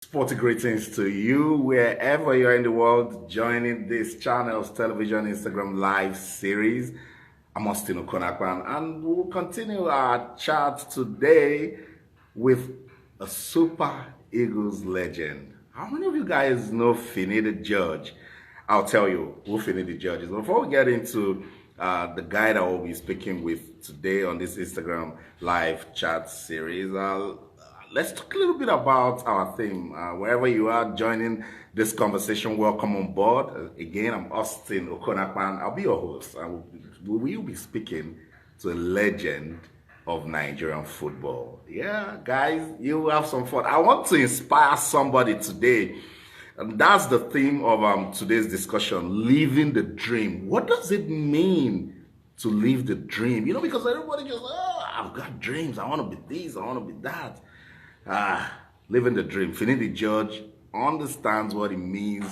Sporty greetings to you wherever you're in the world joining this channel's television Instagram live series. I'm Austin Okonakwan and we'll continue our chat today with a Super Eagles legend. How many of you guys know Finidi George? I'll tell you who Finidi George is. Before we get into the guy that we'll be speaking with today on this Instagram live chat series, let's talk a little bit about our theme. Wherever you are joining this conversation, welcome on board. Again, I'm Austin Okonakwan. I'll be your host. We will be speaking to a legend of Nigerian football. Yeah, guys, you will have some fun. I want to inspire somebody today. And that's the theme of today's discussion, living the dream. What does it mean to live the dream? You know, because everybody just, I've got dreams. I want to be this, I want to be that. Living the dream. Finidi George understands what it means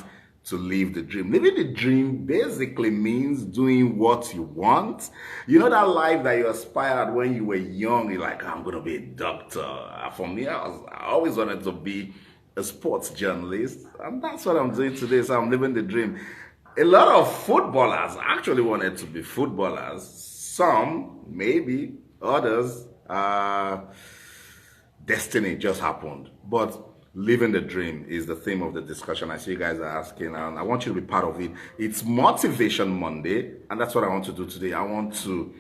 to live the dream. Living the dream basically means doing what you want. You know that life that you aspired when you were young, you're like, I'm going to be a doctor. For me, I always wanted to be a sports journalist, and that's what I'm doing today. So I'm living the dream. A lot of footballers actually wanted to be footballers. Some, maybe, others, destiny just happened. But living the dream is the theme of the discussion. I see you guys are asking, and I want you to be part of it. It's Motivation Monday, and that's what I want to do today. I want to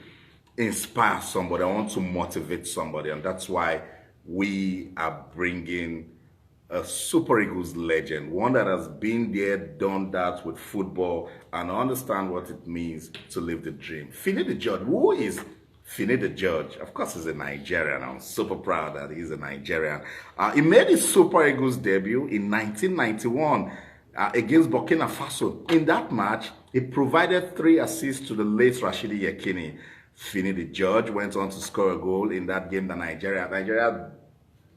inspire somebody. I want to motivate somebody, and that's why we are bringing a Super Eagles legend, one that has been there, done that with football, and understand what it means to live the dream. Finidi George, who is Finidi George? Of course, he's a Nigerian. I'm super proud that he's a Nigerian. He made his Super Eagles debut in 1991 against Burkina Faso. In that match, he provided 3 assists to the late Rashidi Yekini. Finidi George went on to score a goal in that game that Nigeria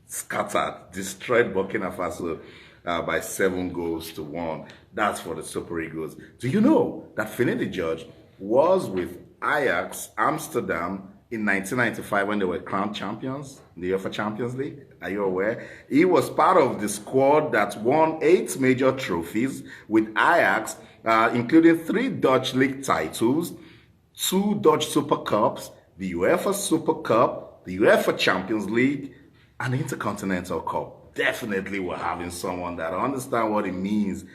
scattered, destroyed Burkina Faso by 7-1. That's for the Super Eagles. Do you know that Finidi George was with Ajax Amsterdam in 1995 when they were crowned champions in the UEFA Champions League? Are you aware? He was part of the squad that won 8 major trophies with Ajax, including 3 Dutch league titles, 2 Dutch Super Cups, the UEFA Super Cup, the UEFA Champions League, and the Intercontinental Cup. Definitely we're having someone that understands what it means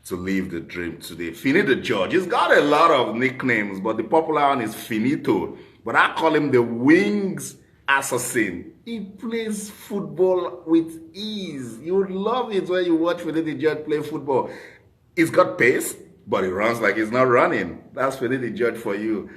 to live the dream today. Finidi George. He's got a lot of nicknames, but the popular one is Finito. But I call him the Wings Assassin. He plays football with ease. You would love it when you watch Finidi George play football. He's got pace, but he runs like he's not running. That's Finidi George for you.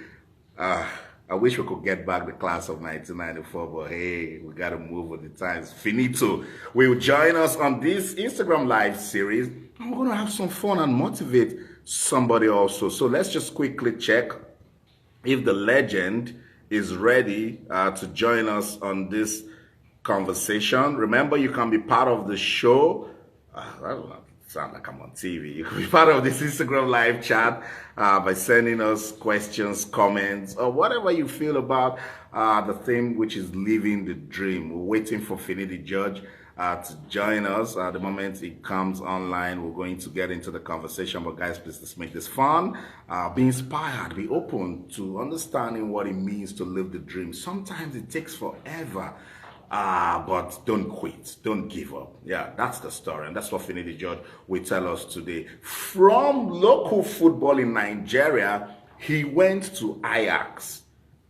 I wish we could get back the class of 1994, but hey, we got to move with the times. Finito will join us on this Instagram live series. I'm going to have some fun and motivate somebody also. So let's just quickly check if the legend is ready to join us on this conversation. Remember, you can be part of the show. I don't know. Sound like I'm on TV. You can be part of this Instagram live chat by sending us questions, comments, or whatever you feel about the theme, which is living the dream. We're waiting for Finidi George to join us. The moment he comes online, we're going to get into the conversation. But guys, please, let's make this fun. Be inspired. Be open to understanding what it means to live the dream. Sometimes it takes forever. But don't quit. Don't give up. Yeah, that's the story. And that's what Finidi George will tell us today. From local football in Nigeria, he went to Ajax.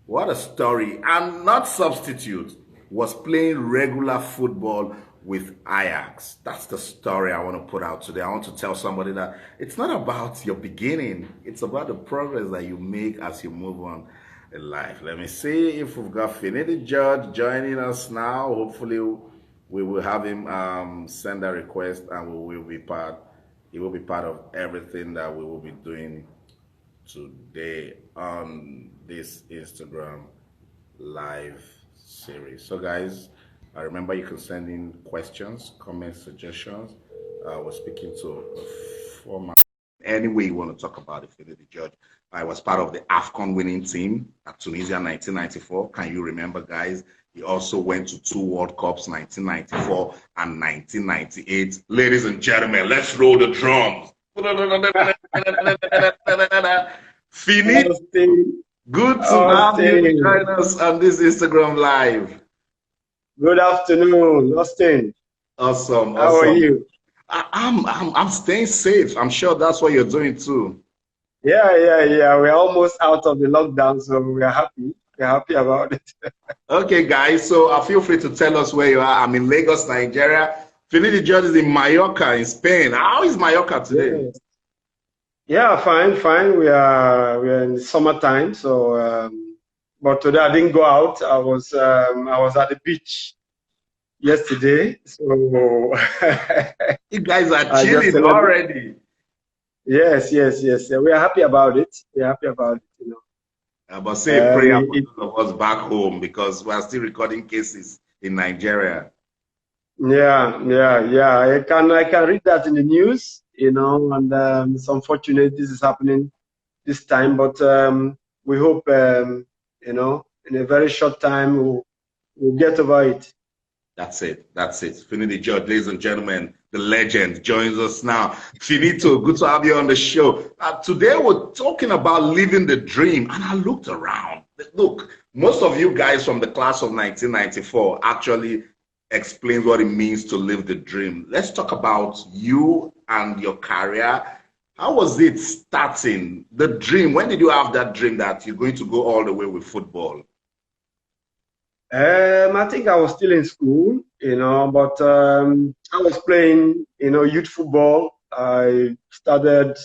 What a story. And not substitute. Was playing regular football with Ajax. That's the story I want to put out today. I want to tell somebody that it's not about your beginning. It's about the progress that you make as you move on in life. Let me see if we've got Finidi George joining us now. Hopefully we will have him send a request and he will be part of everything that we will be doing today on this Instagram live series. So guys, remember you can send in questions, comments, suggestions. We're speaking to a former Any way you want to talk about it, Finidi George. I was part of the AFCON winning team at Tunisia 1994. Can you remember, guys? He also went to 2 World Cups, 1994 and 1998. Ladies and gentlemen, let's roll the drums. Finidi, Austin, good to have you Austin. join us on this Instagram live. Good afternoon, Austin. Awesome, How are awesome. you? I'm staying safe. I'm sure that's what you're doing too. Yeah. We're almost out of the lockdown, so we're happy. We're happy about it. Okay, guys. So feel free to tell us where you are. I'm in Lagos, Nigeria. Finidi George is in Mallorca, in Spain. How is Mallorca today? Yes. Yeah, fine. We're in summertime, so but today I didn't go out. I was at the beach yesterday, so You guys are I just chilling celebrate. already. Yes. Yeah, we're happy about it. We're happy about it. But say a prayer for It, those of us back home because we are still recording cases in Nigeria. Yeah. I can read that in the news, and it's unfortunate this is happening this time, but we hope in a very short time we'll get over it. That's it. That's it. Finidi George, ladies and gentlemen, the legend joins us now. Finito, good to have you on the show. Today we're talking about living the dream, and I looked around. Look, most of you guys from the class of 1994 actually explains what it means to live the dream. Let's talk about you and your career. How was it starting? The dream. When did you have that dream that you're going to go all the way with football? I think I was still in school, but I was playing, youth football. I started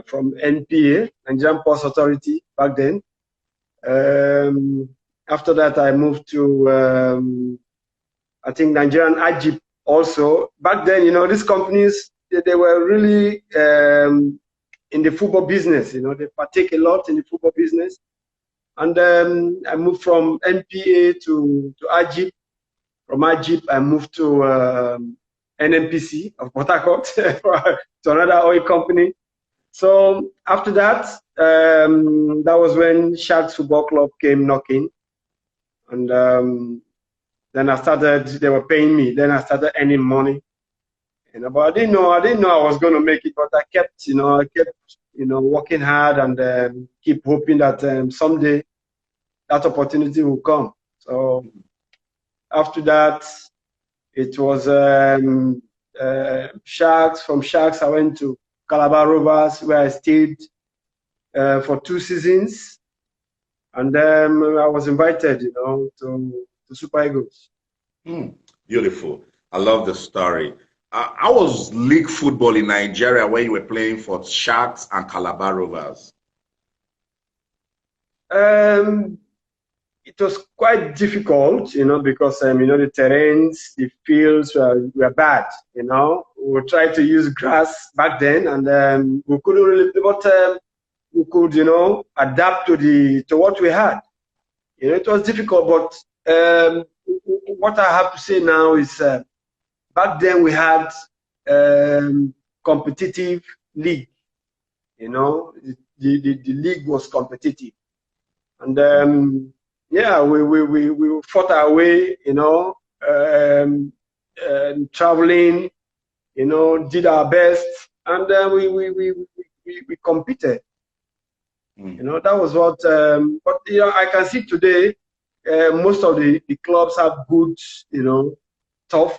from NPA, Nigerian Post Authority, back then. Um, After that, I moved to I think Nigerian Ajib also. Back then, these companies they were really in the football business. They partake a lot in the football business. And I moved from NPA to Ajib. From Ajib, I moved to NNPC of Port Harcourt to another oil company. So after that, that was when Sharks Football Club came knocking, and then I started. They were paying me. Then I started earning money. But I didn't know I was going to make it. But I kept working hard and keep hoping that someday that opportunity will come. So after that, it was Sharks. From Sharks, I went to Calabar Rovers, where I stayed for 2 seasons, and then I was invited, to Super Eagles. Hmm, beautiful. I love the story. How was league football in Nigeria when you were playing for Sharks and Calabar Rovers? Um, it was quite difficult, because the terrains, the fields were bad. We tried to use grass back then, and we couldn't really, but we could, adapt to what we had. It was difficult, but what I have to say now is back then we had competitive league. The league was competitive, and yeah, we fought our way, traveling, did our best, and we competed. Hmm. That was what. But I can see today, most of the clubs have good, tough,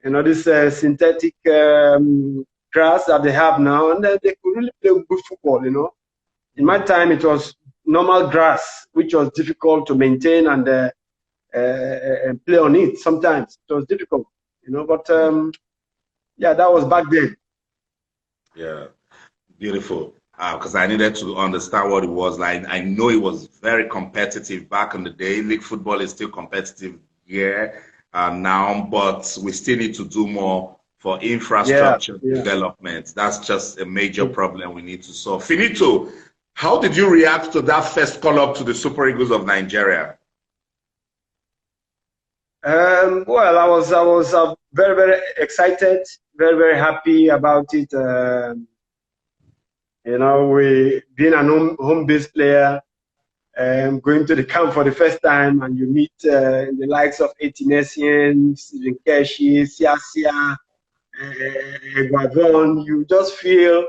this synthetic grass that they have now, and they could really play good football. In my time, it was normal grass, which was difficult to maintain and play on it. Sometimes it was difficult, But yeah, that was back then. Yeah, beautiful. Because I needed to understand what it was like. I know it was very competitive back in the day. League football is still competitive here now, but we still need to do more for Yeah, infrastructure yeah. development. That's just a major problem we need to solve. Finito, how did you react to that first call up to the Super Eagles of Nigeria? Well, I was very excited, very happy about it. You know, we being an home-based player, going to the camp for the first time, and you meet the likes of Etinesian, Stephen Keshi, Siasia, Guavon. You just feel,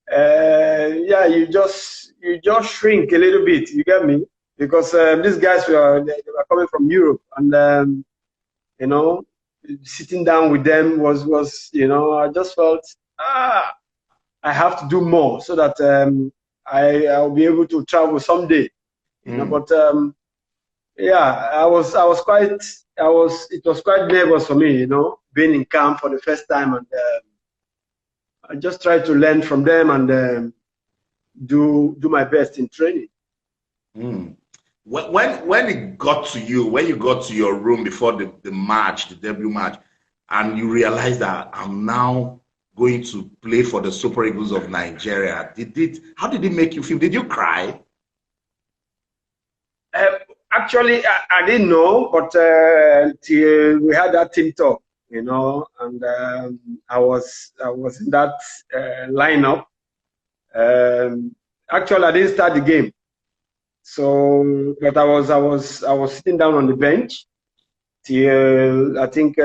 yeah, you just shrink a little bit. You get me? Because these guys they were coming from Europe, and you know, sitting down with them was I just felt I have to do more so that I'll be able to travel someday. But yeah, it was quite nervous for me, being in camp for the first time, and I just tried to learn from them and do my best in training. Mm. When it got to you, when you got to your room before the match, the debut match, and you realized that I'm now going to play for the Super Eagles of Nigeria, how did it make you feel? Did you cry? Actually, I didn't know, but till we had that team talk, and I was in that lineup. Actually, I didn't start the game, so but I was sitting down on the bench till I think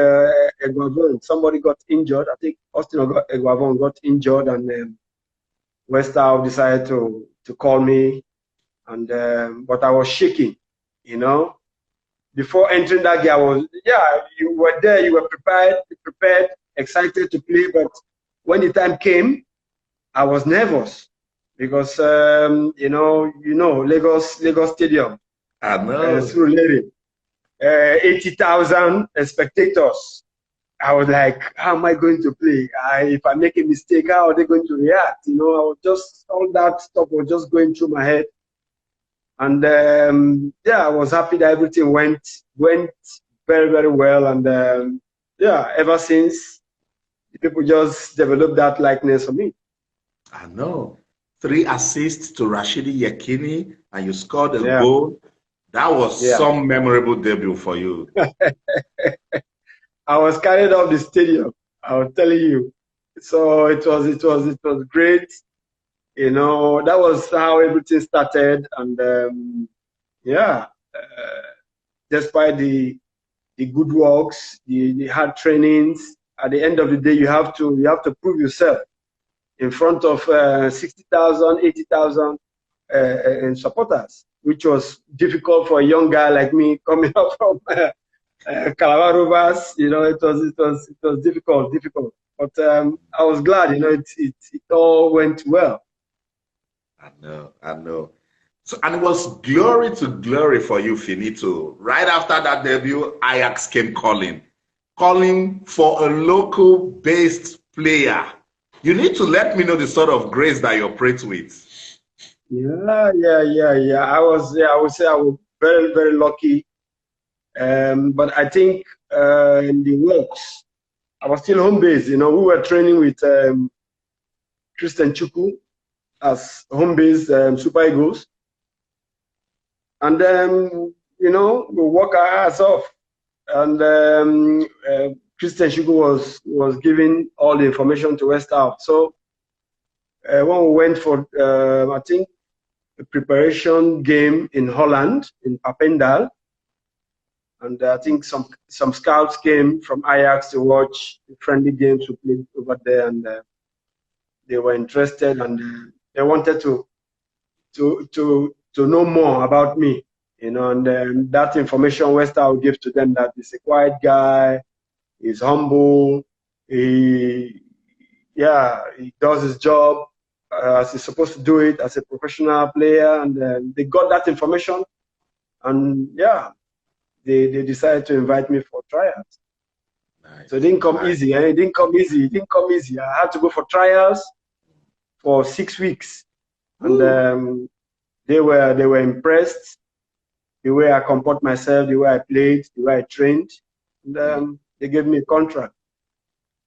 somebody got injured. I think Austin Eguavon got injured, and West Ham decided to call me, and but I was shaking. Before entering that game, you were there, you were prepared, excited to play. But when the time came, I was nervous because Lagos Stadium, I know. Surulere, 80,000 spectators. I was like, how am I going to play? If I make a mistake, how are they going to react? All that stuff was just going through my head. And I was happy that everything went very, very well. And ever since, people just developed that likeness for me. I know. 3 assists to Rashidi Yekini, and you scored a goal. That was some memorable debut for you. I was carried off the stadium, I was telling you. So it was great. That was how everything started, and despite the good works, the hard trainings, at the end of the day, you have to prove yourself in front of 60,000, 80,000 supporters, which was difficult for a young guy like me coming up from Calabar Rovers. It was difficult, but I was glad. It all went well. I know. So, and it was glory to glory for you, Finito. Right after that debut, Ajax came calling for a local-based player. You need to let me know the sort of grace that you operate with. Yeah. I would say I was very, very lucky. But I think in the works, I was still home-based. We were training with Christian Chukwu as home-based Super Eagles. And then, we work our ass off. And Christian Chukwu was giving all the information to West Ham. So when we went for, I think, a preparation game in Holland, in Papendal, and I think some scouts came from Ajax to watch the friendly games we played over there, and they were interested, and they wanted to know more about me, and that information West Ham will give to them, that he's a quiet guy, he's humble, he does his job as he's supposed to do it as a professional player, and they got that information, and they decided to invite me for trials. Nice. So it didn't come easy. It didn't come easy. I had to go for trials for 6 weeks, and they were impressed the way I comport myself, the way I played, the way I trained, and they gave me a contract.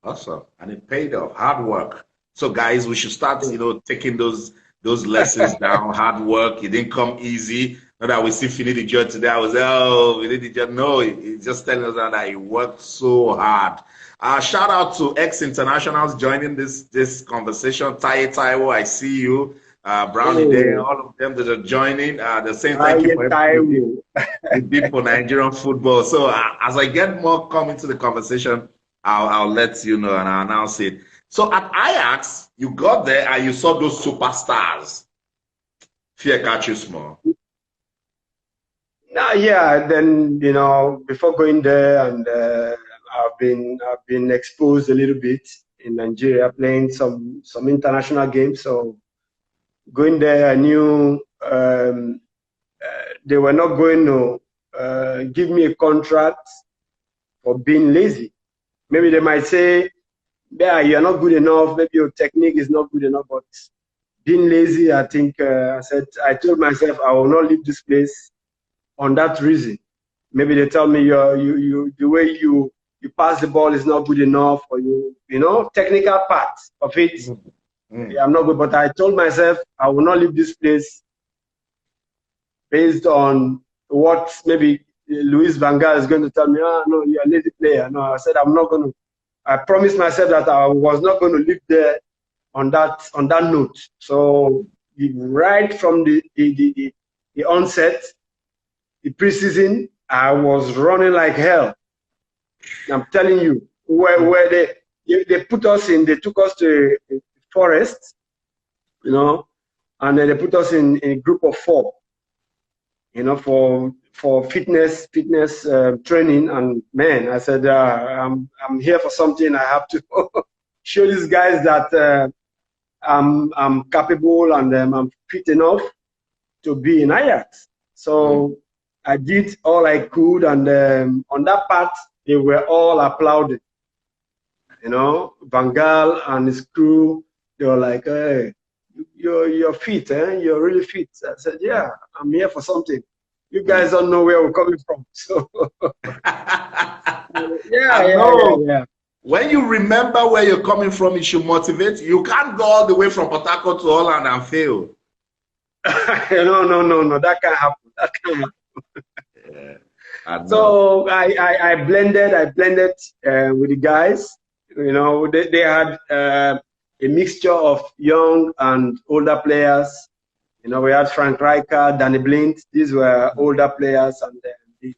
Awesome, and it paid off. Hard work. So guys, we should start, taking those lessons down. Hard work. It didn't come easy, Not that we see Finidi George today. I was, oh, Finidi George. No, he's just telling us that he worked so hard. Shout out to ex-internationals joining this conversation. Taye Taiwo, I see you. Brownie Day, all of them that are joining. They're saying thank you for everything you did for Nigerian football. So as I get more come into the conversation, I'll let you know and I'll announce it. So at Ajax, you got there and you saw those superstars. Fear catch you small. Yeah, then before going there, and I've been exposed a little bit in Nigeria, playing some international games. So going there, I knew they were not going to give me a contract for being lazy. Maybe they might say, yeah, you're not good enough, maybe your technique is not good enough, but being lazy, I think I told myself I will not leave this place on that reason. Maybe they tell me the way you pass the ball is not good enough, or technical part of it. Yeah, I'm not good, but I told myself I will not leave this place based on what maybe Luis Van Gaal is going to tell me. Oh, no, you're a lazy player. No, I said I'm not going to. I promised myself that I was not going to live there on that note. So right from the onset, the preseason, I was running like hell. I'm telling you, where they put us in, they took us to a forest, and then they put us in a group of 4, for fitness training. And man, I said, I'm here for something. I have to show these guys that I'm capable and I'm fit enough to be in Ajax. So I did all I could, and on that part, they were all applauding. Van Gaal and his crew, they were like, hey, you're fit, eh? You're really fit. I said, yeah, I'm here for something. You guys don't know where we're coming from. So yeah. When you remember where you're coming from, it should motivate you. You can't go all the way from Port Harcourt to Holland and fail. No. That can't happen. Yeah, so I blended with the guys. They had a mixture of young and older players. We had Frank Rijkaard, Danny Blind. These were older players, and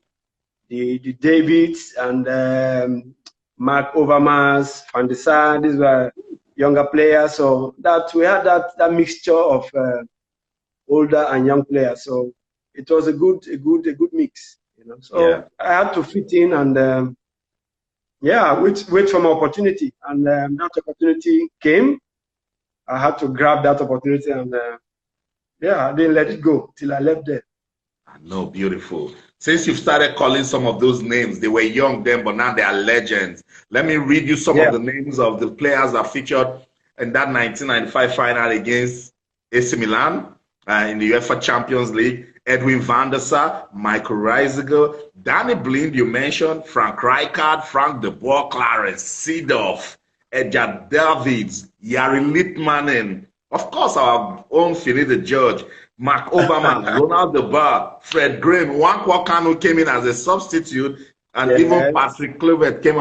the Davids and Mark Overmars, Van de Sar. These were younger players. So that we had that mixture of older and young players. So it was a good mix. So yeah. I had to fit in and wait for my opportunity. And that opportunity came. I had to grab that opportunity, and I didn't let it go till I left there. No, beautiful. Since you've started calling some of those names, they were young then, but now they are legends. Let me read you some of the names of the players that featured in that 1995 final against AC Milan in the UEFA Champions League. Edwin van der Sar, Michael Reisiger, Danny Blind, you mentioned, Frank Rijkaard, Frank de Boer, Clarence Seedorf, Edgar Davids, Jari Litmanen, of course, our own Finidi George, Mark Overmars, Ronald de Boer, Fred Graham, Nwankwo Kanu came in as a substitute, and even Patrick Kluivert came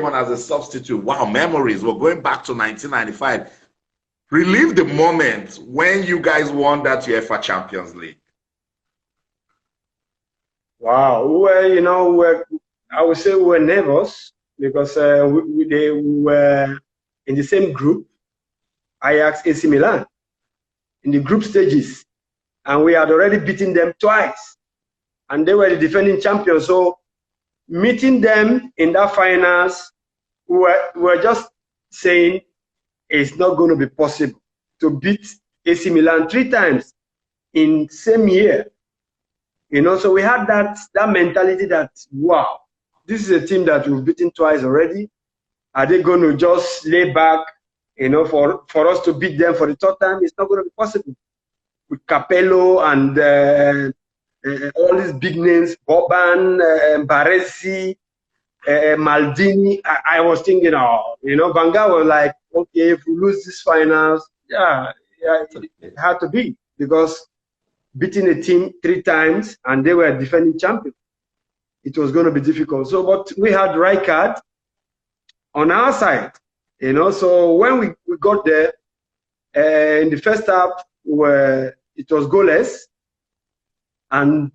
on as a substitute. Wow, memories. We're going back to 1995. Relive the moment when you guys won that UEFA Champions League. Wow. Well, I would say we were nervous because they were in the same group, Ajax, AC Milan, in the group stages. And we had already beaten them twice. And they were the defending champions. So meeting them in that finals, we were just saying it's not going to be possible to beat AC Milan 3 times in same year. So we had that mentality that, wow, this is a team that we've beaten twice already. Are they going to just lay back, for us to beat them for the 3rd time? It's not going to be possible. With Capello and all these big names, Boban, Baresi, Maldini, I was thinking, Van Gaal was like, okay, if we lose this finals, it had to be, because beating a team 3 times and they were defending champions. It was going to be difficult. So, but we had Rijkaard on our side, you know. So when we got there, in the first half, where it was goalless, and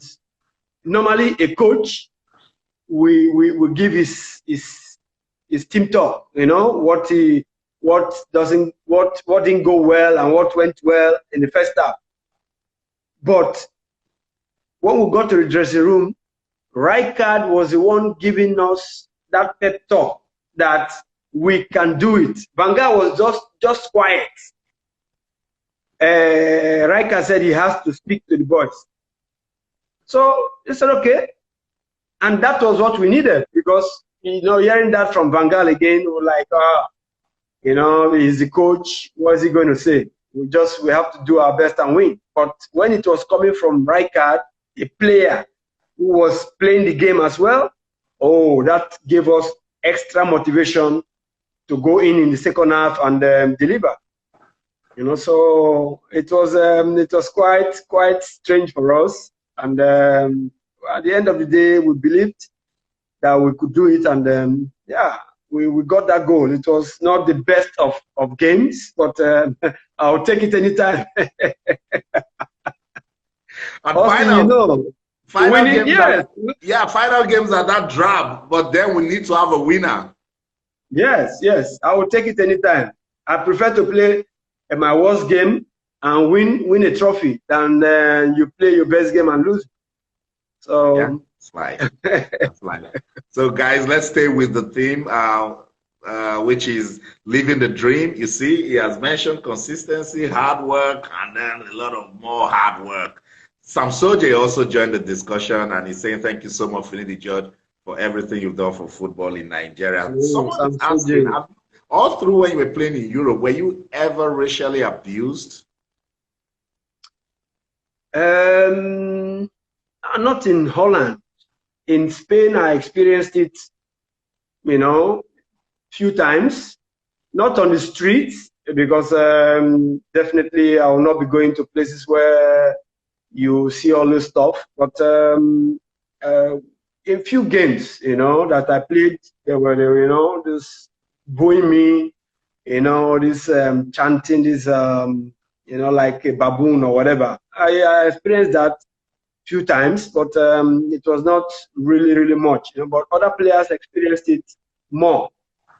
normally a coach will give his team talk, you know, what didn't go well and what went well in the first half. But when we got to the dressing room, Rijkaard was the one giving us that pep talk that we can do it. Van Gaal was just quiet. Rijkaard said he has to speak to the boys. So they said, okay. And that was what we needed, because, you know, hearing that from Van Gaal again, we were like, you know, he's the coach. What is he going to say? We have to do our best and win. But when it was coming from Rijkaard, a player who was playing the game as well, oh, that gave us extra motivation to go in the second half and deliver. You know, so it was quite strange for us. And at the end of the day, we believed that we could do it, and yeah, we got that goal. It was not the best of games, but I'll take it anytime. And Austin, you know, final winning, games final games are that drab, but then we need to have a winner. Yes, I will take it anytime. I prefer to play my worst game and win a trophy than you play your best game and lose. So yeah, it's like, it's like. So guys, let's stay with the theme, which is living the dream. You see, he has mentioned consistency, hard work, and then a lot of more hard work. Sam Soje also joined the discussion, and he's saying, thank you so much, Finidi George, for everything you've done for football in Nigeria. Someone is asking, all through when you were playing in Europe, were you ever racially abused? Not in Holland. In Spain, I experienced it, you know, few times. Not on the streets, because definitely I will not be going to places where you see all this stuff. But in few games, you know, that I played, they were, you know, this booing me, you know, this chanting, this, you know, like a baboon or whatever. I experienced that few times, but it was not really much, you know. But other players experienced it more.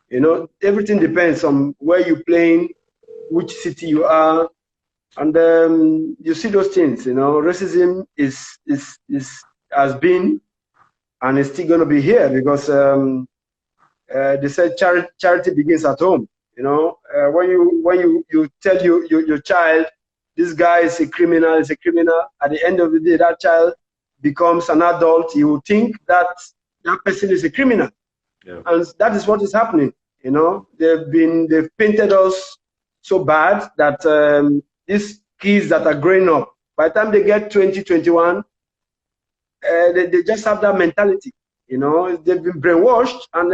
You know, everything depends on where you're playing, which city you are, and you see those things. You know, racism has been and is still going to be here, because they said charity begins at home. You know, when you tell your child, this guy is a criminal, at the end of the day, that child becomes an adult, he will think that that person is a criminal. Yeah. And that is what is happening. You know, they've painted us so bad that these kids that are growing up, by the time they get 20, 21, they just have that mentality. You know, they've been brainwashed, and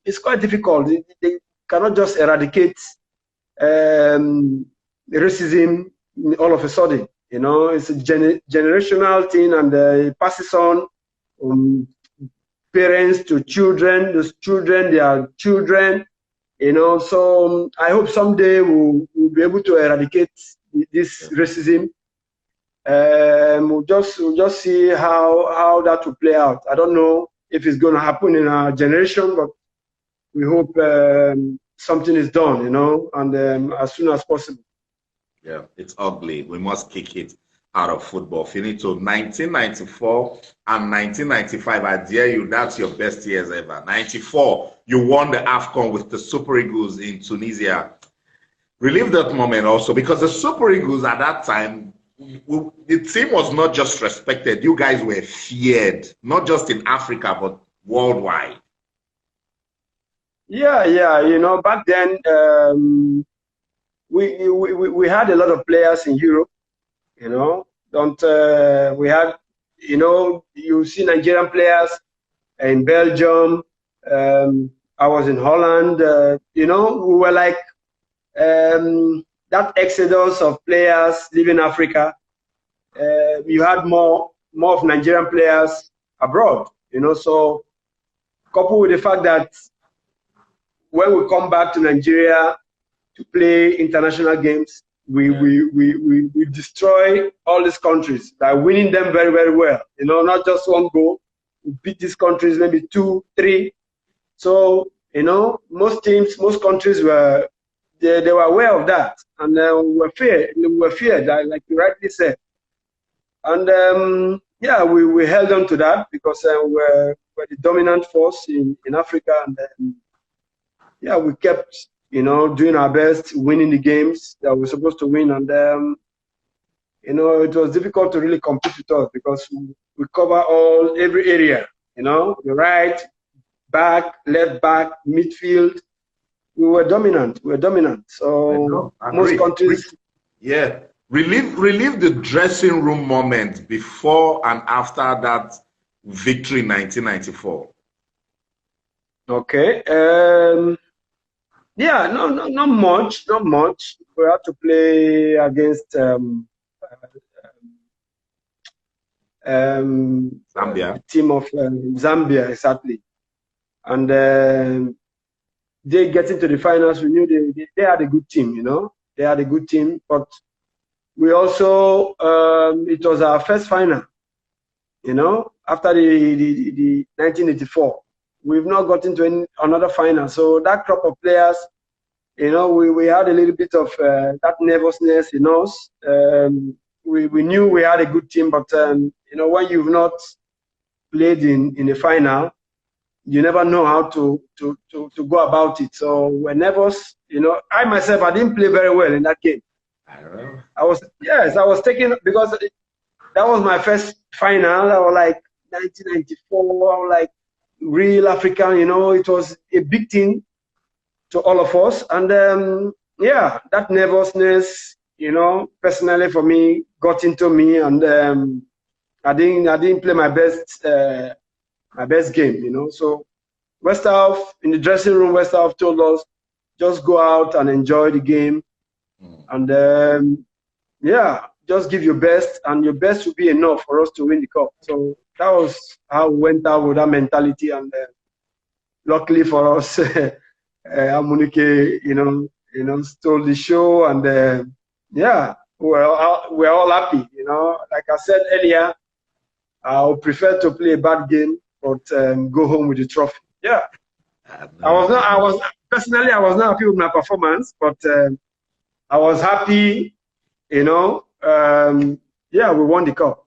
it's quite difficult. They cannot just eradicate racism all of a sudden. You know, it's a generational thing, and it passes on parents to children. Those children, they are children. You know, so I hope someday we'll be able to eradicate this racism. We'll just see how that will play out. I don't know if it's going to happen in our generation, but we hope something is done, you know, and as soon as possible. Yeah, it's ugly. We must kick it out of football. Finito, 1994 and 1995, I dare you, that's your best years ever. 94, you won the AFCON with the Super Eagles in Tunisia. Relive that moment also, because the Super Eagles at that time, the team was not just respected, you guys were feared, not just in Africa, but worldwide. Yeah, you know, back then, we had a lot of players in Europe, you know. We had, you know, you see Nigerian players in Belgium. I was in Holland. You know, we were like that exodus of players leaving Africa. you had more of Nigerian players abroad, you know. So coupled with the fact that when we come back to Nigeria to play international games, we destroy all these countries by winning them very, very well. You know, not just one goal. We beat these countries maybe 2, 3. So, you know, most teams, most countries were they were aware of that, and we were feared, like you rightly said. And yeah, we held on to that because we're the dominant force in Africa, and yeah, we kept, you know, doing our best, winning the games that we're supposed to win, and you know, it was difficult to really compete with us because we cover every area, you know, the right back, left back, midfield. We were dominant. So most countries. Yeah. Relive the dressing room moment before and after that victory in 1994. Okay. Yeah, not much. We had to play against Zambia. the team of Zambia, exactly. And they getting to the finals, we knew they had a good team, you know. They had a good team, but we also, it was our first final, you know, after the 1984. We've not gotten to another final. So that crop of players, you know, we had a little bit of that nervousness in us. We knew we had a good team, but, you know, when you've not played in a final, you never know how to go about it. So we're nervous. You know, I myself, I didn't play very well in that game. I was taking, because that was my first final. I was like 1994. I was like real African. You know, it was a big thing to all of us. And yeah, that nervousness, you know, personally for me, got into me, and I didn't play my best game, you know. So Westerhoff, in the dressing room, Westerhoff told us, just go out and enjoy the game. And yeah, just give your best, and your best will be enough for us to win the cup. So that was how we went out with that mentality. And luckily for us, Amunike, you know, stole the show, and yeah, we're all happy. You know, like I said earlier, I would prefer to play a bad game, but go home with the trophy. Yeah, I was personally not happy with my performance, but I was happy, you know. Yeah, we won the cup.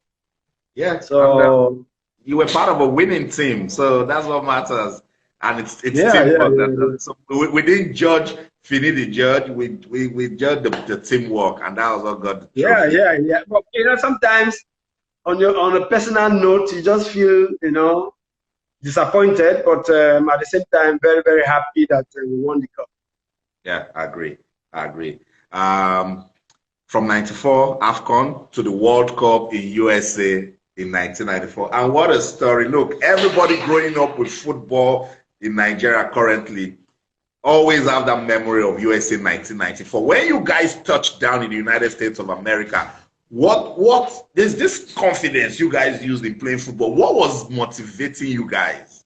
Yeah. So and, you were part of a winning team, so that's what matters. And it's yeah, teamwork. yeah. So we didn't judge Finidi judge. We judged the teamwork, and that was what got the trophy. Yeah. But you know, sometimes on a personal note, you just feel, you know, disappointed, but at the same time, very, very happy that we won the cup. Yeah, I agree. From 94 AFCON to the World Cup in USA in 1994. And what a story. Look, everybody growing up with football in Nigeria currently always have that memory of USA 1994. When you guys touched down in the United States of America, what there's this confidence you guys used in playing football. What was motivating you guys?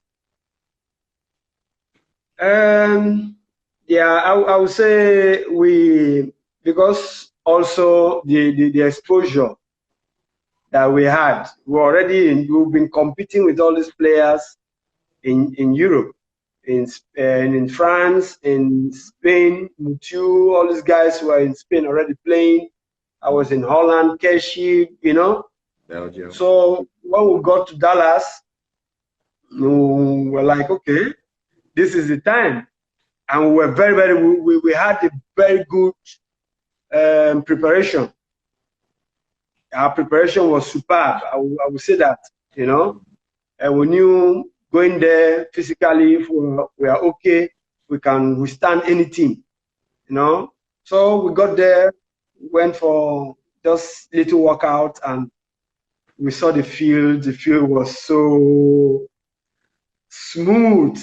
Yeah, I would say because also the exposure that we had, we've been competing with all these players in Europe, in France, in Spain, Mutu, all these guys who are in Spain already playing. I was in Holland, Keshi, you know. Belgium. So when we got to Dallas, we were like, okay, this is the time. And we were we had a very good preparation. Our preparation was superb. I would say that, you know. And we knew going there physically, if we are okay, we can withstand any team, you know. So we got there, went for just little workout, and we saw the field. The field was so smooth.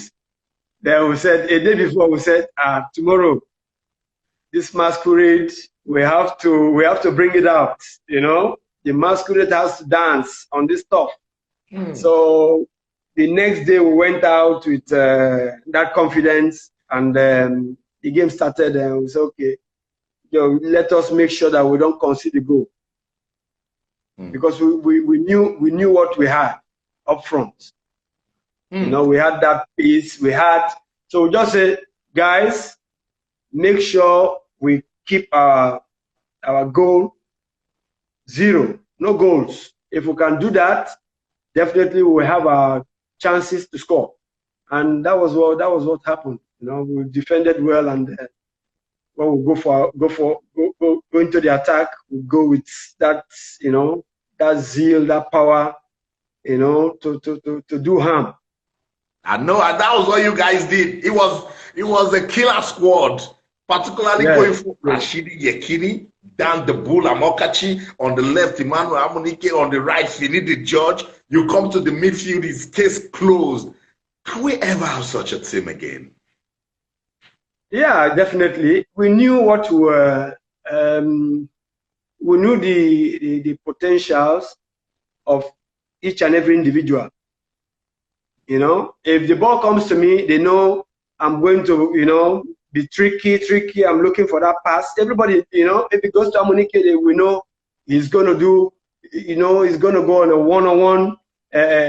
Then we said, a day before, we said, tomorrow, this masquerade, we have to bring it out, you know. the masquerade has to dance on this stuff. So the next day we went out with that confidence, and the game started, and we said, okay, let us make sure that we don't concede the goal. Because we knew what we had up front. You know, we had that pace, so we just said, guys, make sure we keep our goal 0, no goals. If we can do that, definitely we will have our chances to score. And that was what happened. You know, we defended well, and when we go into the attack, we go with that, you know, that zeal, that power, you know, to do harm. I know, and that was what you guys did. It was a killer squad, particularly going for Rashidi Yekini, down the bull Amokachi, on the left, Emmanuel Amunike, on the right, Finidi George. You come to the midfield, his case closed. Can we ever have such a team again? Yeah, definitely. We knew what were, we knew the potentials of each and every individual. You know, if the ball comes to me, they know I'm going to, you know, be tricky. I'm looking for that pass. Everybody, you know, if it goes to Amunike, we know he's going to do, you know, he's going to go on a one-on-one.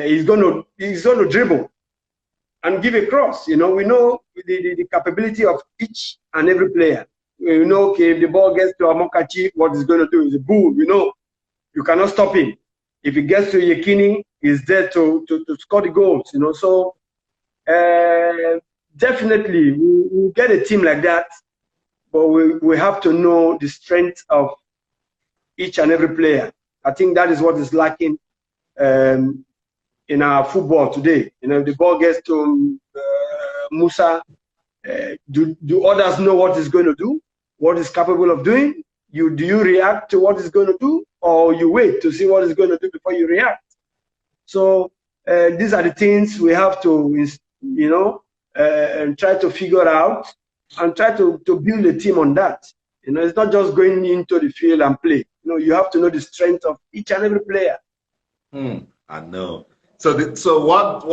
He's going to dribble and give a cross. You know, we know the capability of each and every player. We know, okay, if the ball gets to Amokachi, what he's going to do is a bull. You know, you cannot stop him. If it gets to Yekini, he's there to score the goals. You know, so definitely we'll get a team like that, but we have to know the strength of each and every player. I think that is what is lacking in our football today. You know, if the ball gets to Musa, do others know what he's going to do, what he's capable of doing? Do you react to what he's going to do, or you wait to see what he's going to do before you react? So these are the things we have to, you know, and try to figure out, and try to build a team on that. You know, it's not just going into the field and play. You know, you have to know the strength of each and every player. I know. So what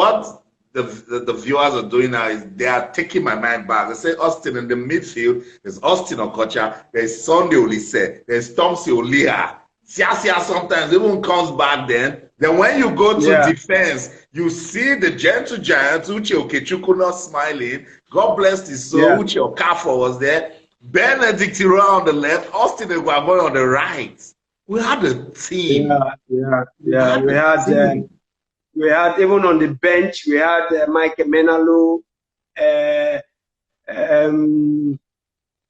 the viewers are doing now is they are taking my mind back. They say Austin in the midfield. There's Austin Okocha. There's Sunday Olise. There's Tomsi Oliha. Siasia sometimes even comes back then. Then when you go to defense, you see the gentle giant, Uche Okechukwu not smiling. God bless his soul. Uche Okafor was there. Benedict Ira on the left. Austin Eguavoy on the right. We had a team. We had even on the bench, we had Mike Menalo,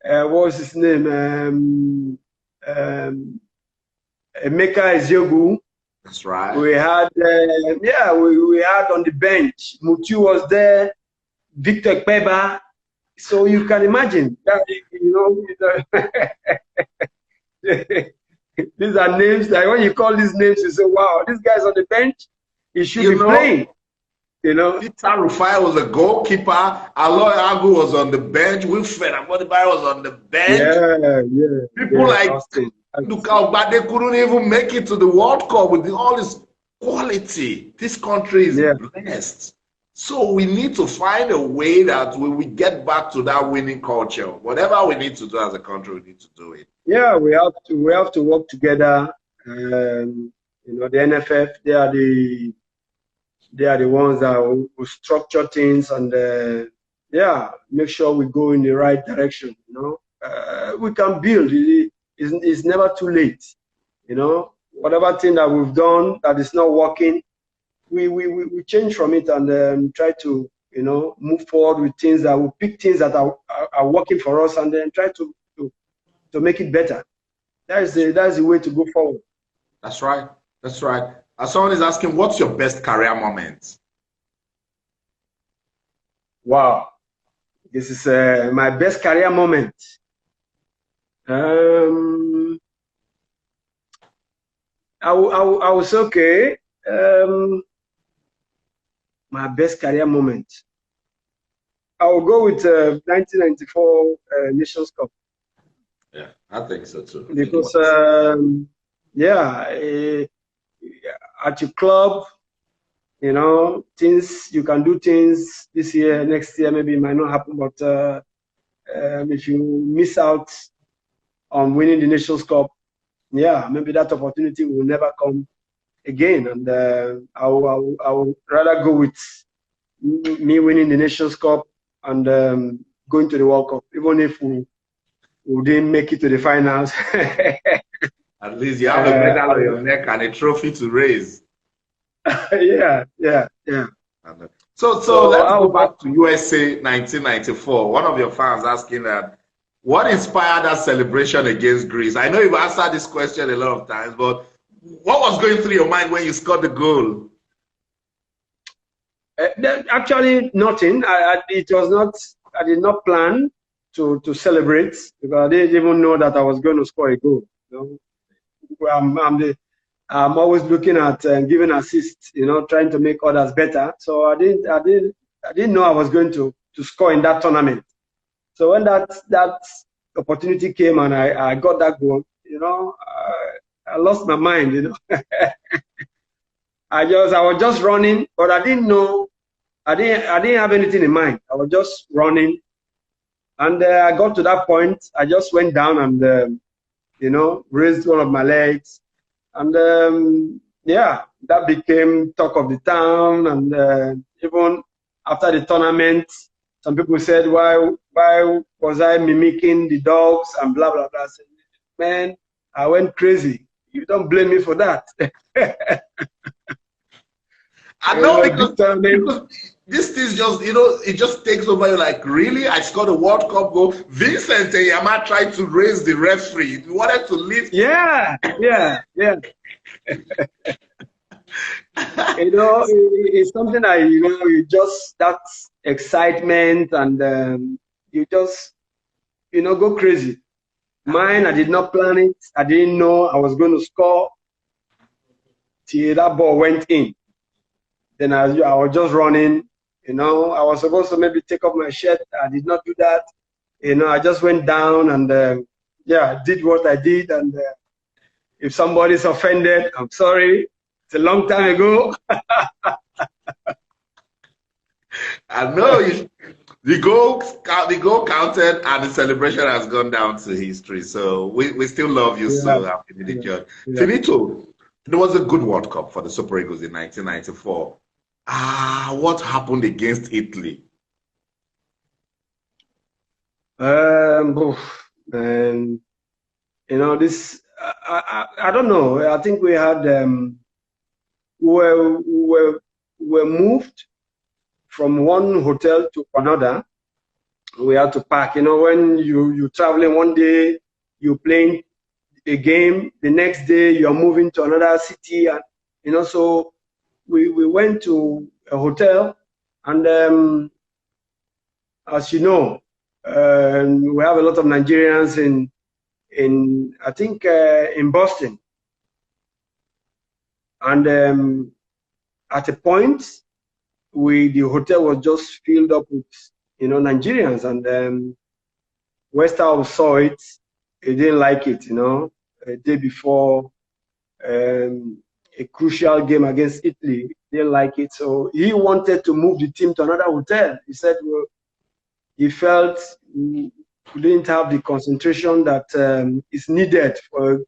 what was his name? Emeka Eziogu. That's right. We had, we had on the bench, Mutu was there, Victor Peba. So you can imagine that, you know, these are names that when you call these names, you say, wow, this guy's on the bench. He should be playing. You know, Peter Rufai was a goalkeeper. Aloy Agu was on the bench. Wilfred Amodibai was on the bench. People like Luka, they couldn't even make it to the World Cup with all this quality. This country is blessed. So we need to find a way that we get back to that winning culture. Whatever we need to do as a country, we need to do it. Yeah, we have to work together. You know, the NFF, they are the ones that will structure things and make sure we go in the right direction. You know, we can build. It's never too late. You know, whatever thing that we've done that is not working, we change from it and try to, you know, move forward with things that will pick things that are working for us and then try to make it better. That's the way to go forward. That's right. That's right. Someone is asking, what's your best career moment? Wow, this is my best career moment. I was okay. My best career moment. I will go with 1994 Nations Cup. Yeah, I think so too. Because yeah, at your club, you know, things you can do things this year, next year maybe it might not happen, but if you miss out on winning the Nations Cup, yeah, maybe that opportunity will never come again. And I would rather go with me winning the Nations Cup and going to the World Cup, even if we didn't make it to the finals. At least you have a medal on your neck and a trophy to raise. Yeah, yeah, yeah. So let's go back to USA 1994. One of your fans asking that, what inspired that celebration against Greece? I know you've answered this question a lot of times, but what was going through your mind when you scored the goal? Actually, nothing. It was not. I did not plan to celebrate because I didn't even know that I was going to score a goal. You know? I'm always looking at giving assists. You know, trying to make others better. So I didn't know I was going to score in that tournament. So when that opportunity came and I got that goal, you know, I lost my mind. You know, I was just running, but I didn't know. I didn't have anything in mind. I was just running, and I got to that point. I just went down and you know, raised one of my legs, and yeah, that became talk of the town. And even after the tournament, some people said, "Why was I mimicking the dogs and blah blah blah?" I said, "Man, I went crazy. You don't blame me for that." I know because this thing just, you know, it just takes over. You're like, really? I scored a World Cup goal. Vincent Eyama tried to raise the referee. He wanted to lift. Yeah, yeah, yeah. You know, it's something that, you know, you just, that excitement and you just, you know, go crazy. Mine, I did not plan it. I didn't know I was going to score till that ball went in. Then I was just running, you know. I was supposed to maybe take off my shirt. I did not do that. You know, I just went down and, yeah, did what I did. And if somebody's offended, I'm sorry. It's a long time ago. I know the goal counted and the celebration has gone down to history. So we still love you, yeah. So happy with the judge. Yeah. Finito, there was a good World Cup for the Super Eagles in 1994. What happened against Italy? You know, this, I don't know. I think we had, we're moved from one hotel to another. We had to pack. You know, when you're traveling one day, you're playing a game, the next day you're moving to another city, and you know, so we went to a hotel, and as you know, we have a lot of Nigerians in I think in Boston, and at a point, the hotel was just filled up with, you know, Nigerians, and Westhouse saw it. He didn't like it, you know. A day before a crucial game against Italy, he didn't like it, so he wanted to move the team to another hotel. He said, well, he felt we didn't have the concentration that is needed for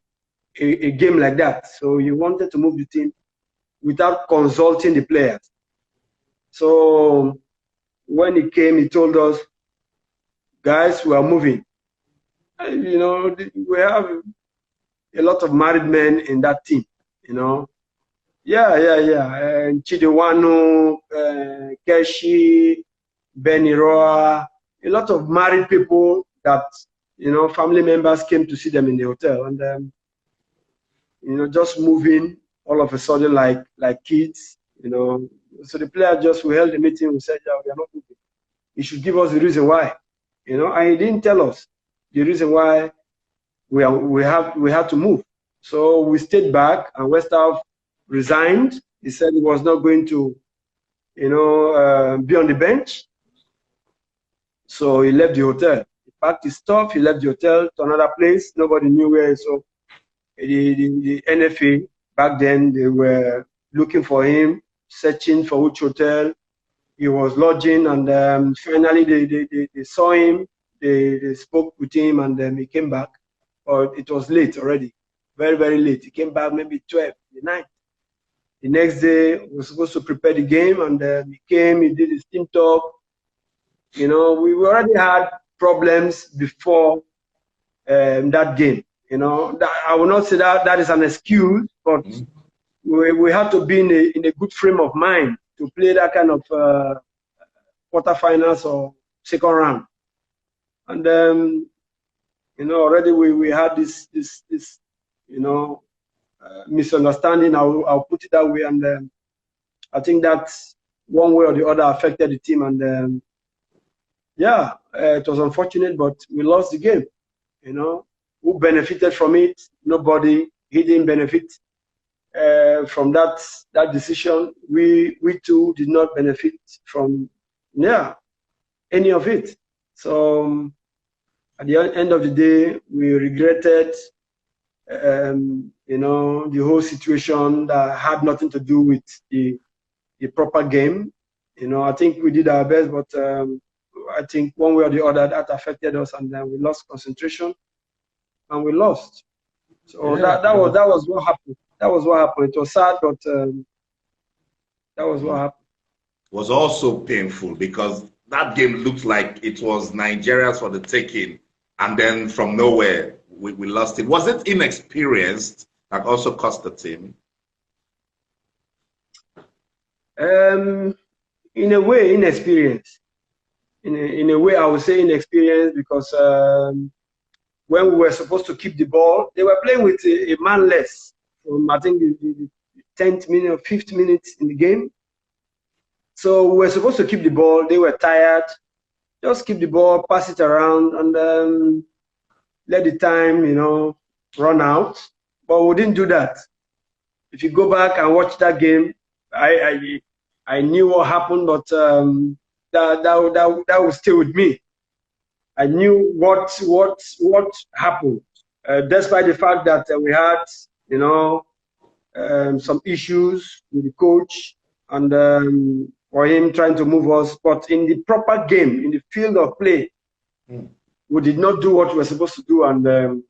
a game like that. So he wanted to move the team without consulting the players. So when he came, he told us, guys, we are moving. And, you know, we have a lot of married men in that team, you know. Yeah. And Chidewanu, Keshi, Beniroa, a lot of married people that, you know, family members came to see them in the hotel. And, you know, just moving all of a sudden like kids, you know. So the player we held a meeting, we said, yeah, we are not moving. He should give us the reason why, you know, and he didn't tell us the reason why we had to move. So we stayed back, and Westhouse resigned. He said he was not going to, you know, be on the bench. So he left the hotel. He packed his stuff, he left the hotel to another place. Nobody knew where. So the NFA back then, they were looking for him, searching for which hotel he was lodging, and finally they saw him, they spoke with him, and then he came back. Or it was late already, very, very late. He came back maybe 12 in the night. The next day, we were supposed to prepare the game, and he came, he did his team talk. You know, we already had problems before that game. You know, I will not say that is an excuse, but we had to be in a good frame of mind to play that kind of quarterfinals or second round. And you know, already we had this you know, misunderstanding. I'll put it that way, and I think that one way or the other affected the team, and yeah, it was unfortunate, but we lost the game. You know, who benefited from it? Nobody. He didn't benefit from that decision. We too did not benefit from any of it. So at the end of the day, we regretted you know, the whole situation that had nothing to do with the proper game. You know, I think we did our best, but I think one way or the other that affected us, and then we lost concentration and we lost. So that was what happened. That was what happened. It was sad, but that was what happened. It was also painful because that game looked like it was Nigeria's for the taking, and then from nowhere we lost it. Was it inexperienced that also cost the team? In a way, inexperienced. In a way, I would say inexperienced because when we were supposed to keep the ball, they were playing with a man less from, I think, the 10th minute or 5th minute in the game. So we were supposed to keep the ball. They were tired. Just keep the ball, pass it around, and let the time, you know, run out. But we didn't do that. If you go back and watch that game, I knew what happened, but that will stay with me. I knew what happened, despite the fact that we had, you know, some issues with the coach and for him trying to move us. But in the proper game, in the field of play, we did not do what we were supposed to do, and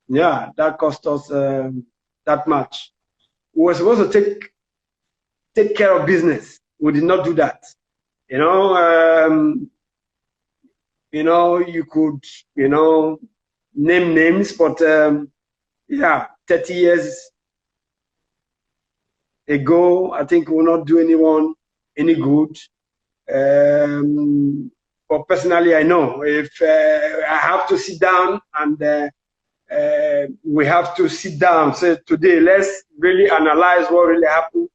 yeah, that cost us that match. We were supposed to take care of business. We did not do that. You know, you could, you know, name names, but yeah, 30 years ago, I think will not do anyone any good. But personally, I know if I have to sit down and we have to sit down, say today, let's really analyze what really happened,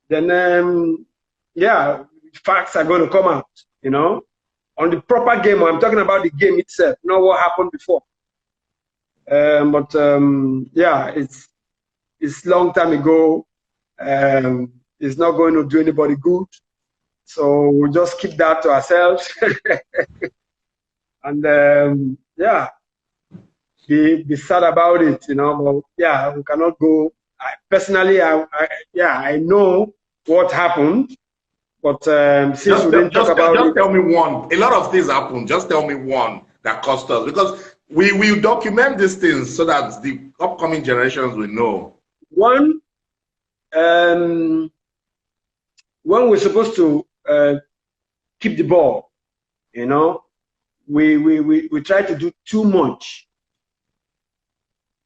then yeah, facts are going to come out, you know. On the proper game, I'm talking about the game itself, not what happened before. But yeah, it's long time ago. It's not going to do anybody good. So we'll just keep that to ourselves. And yeah, be sad about it, you know. But yeah, we cannot go. Personally, I know what happened. But since we didn't talk about it, just tell me one. A lot of things happened. Just tell me one that cost us, because we will document these things so that the upcoming generations will know. One, when we're supposed to keep the ball, you know, we try to do too much.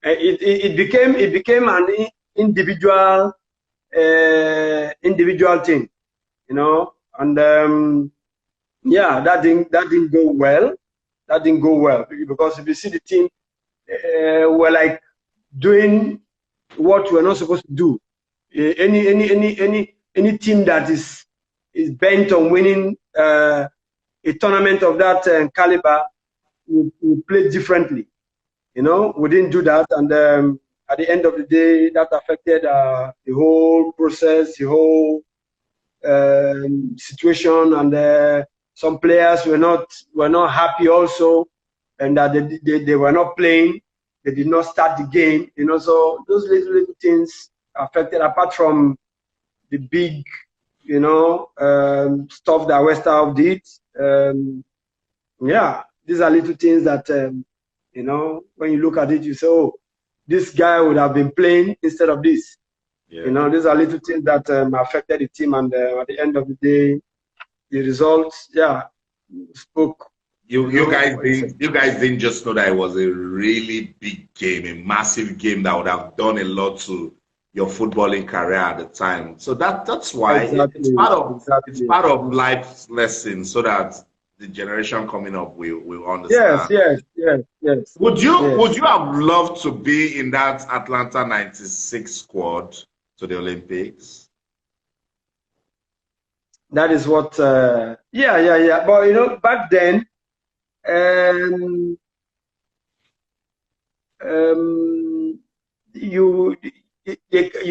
It became an individual thing. You know, and yeah, that didn't go well. That didn't go well because if you see the team, we're like doing what we're not supposed to do. Any team that is bent on winning a tournament of that caliber will play differently. You know, we didn't do that, and at the end of the day, that affected the whole process, the whole situation, and some players were not happy also, and that they were not playing. they did not start the game, so those little things affected, apart from the big, stuff that West did. Yeah, these are little things that, when you look at it, you say, oh, this guy would have been playing instead of this. Yeah. These are little things that affected the team, and at the end of the day, the results, spoke. You guys didn't just know that it was a really big game, a massive game that would have done a lot to your footballing career at the time. So that's why it's part of life's lesson, so that the generation coming up will understand. Yes. Would you have loved to be in that Atlanta '96 squad to the Olympics? That is what. Yeah. But back then, you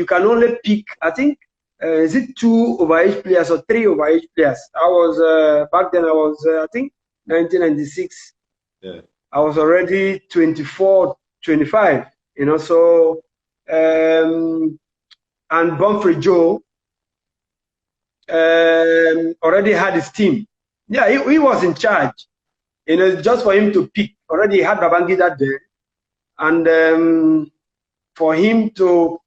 can only pick, I think, is it 2 overage players or 3 overage players? I was back then. I was I think 1996. Yeah. I was already 24, 25. So and Bumfrey Joe already had his team. Yeah, he was in charge. Just for him to pick. Already had Babangida there, and for him to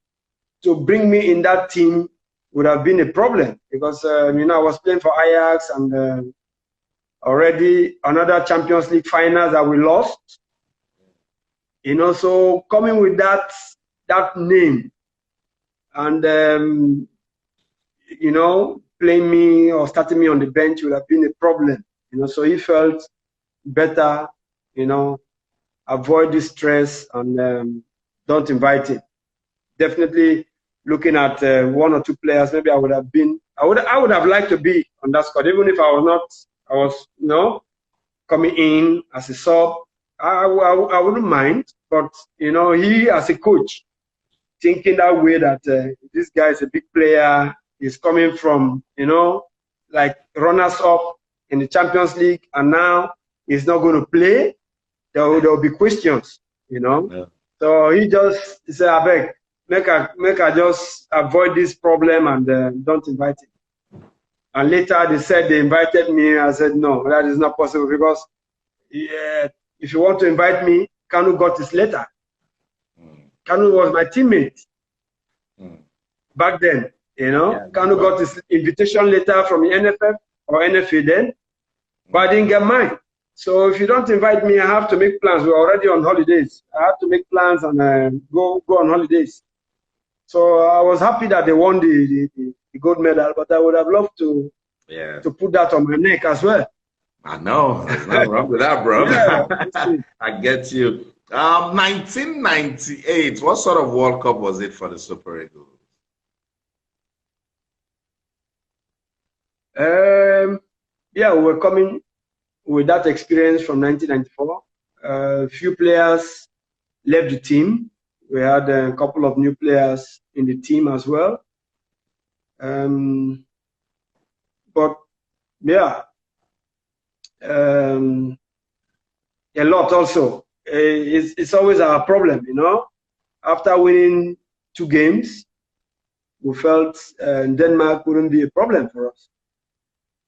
bring me in that team would have been a problem, because I was playing for Ajax, and already another Champions League finals that we lost. So coming with that name, and playing me or starting me on the bench would have been a problem. So he felt better, avoid this stress, and don't invite it. Definitely looking at 1 or 2 players, maybe I would have liked to be on that squad, even if I was coming in as a sub. I wouldn't mind, but he as a coach, thinking that way, that this guy is a big player, he's coming from like runners up in the Champions League, and now he's not going to play. There will be questions, Yeah. So he said, I beg, make I just avoid this problem, and don't invite him. And later they said they invited me. I said, no, that is not possible, because if you want to invite me, Kanu got his letter. Kanu was my teammate back then. Kanu got his invitation letter from the NFF or NFA then, but I didn't get mine. So if you don't invite me, I have to make plans. We're already on holidays. I have to make plans and go on holidays. So I was happy that they won the gold medal, but I would have loved to put that on my neck as well. I know. There's nothing wrong with that, bro. Yeah, I get you. 1998, what sort of World Cup was it for the Super Eagles? We were coming with that experience from 1994. A few players left the team. We had a couple of new players in the team as well. But yeah, a lot also. It's always our problem, After winning 2 games, we felt Denmark wouldn't be a problem for us.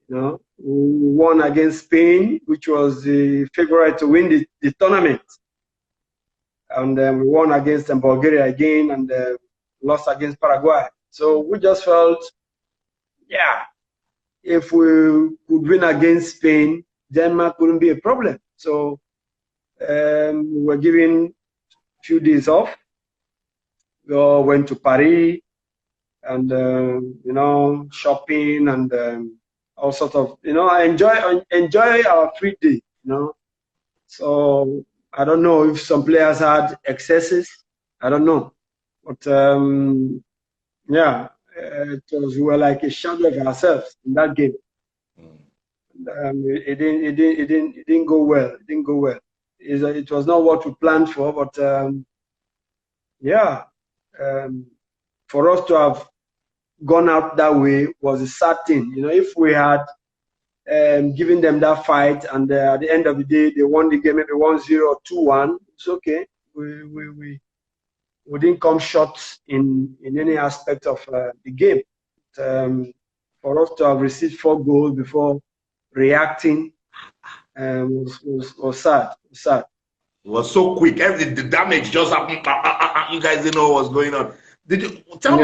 We won against Spain, which was the favorite to win the tournament. And then we won against Bulgaria again, and lost against Paraguay. So we just felt, if we could win against Spain, Denmark wouldn't be a problem. So we were given a few days off. We all went to Paris, and shopping, and all sorts of, I enjoy our free day, So I don't know if some players had excesses. I don't know, but we were like a shadow of ourselves in that game. It didn't go well. It didn't go well. It was not what we planned for, but for us to have gone out that way was a sad thing. If we had given them that fight, and at the end of the day they won the game, maybe 1-0 or 2-1, it's okay. we didn't come short in any aspect of the game. For us to have received 4 goals before reacting was sad. Sad. It was so quick. The damage just happened. You guys didn't know what was going on. Did you tell me?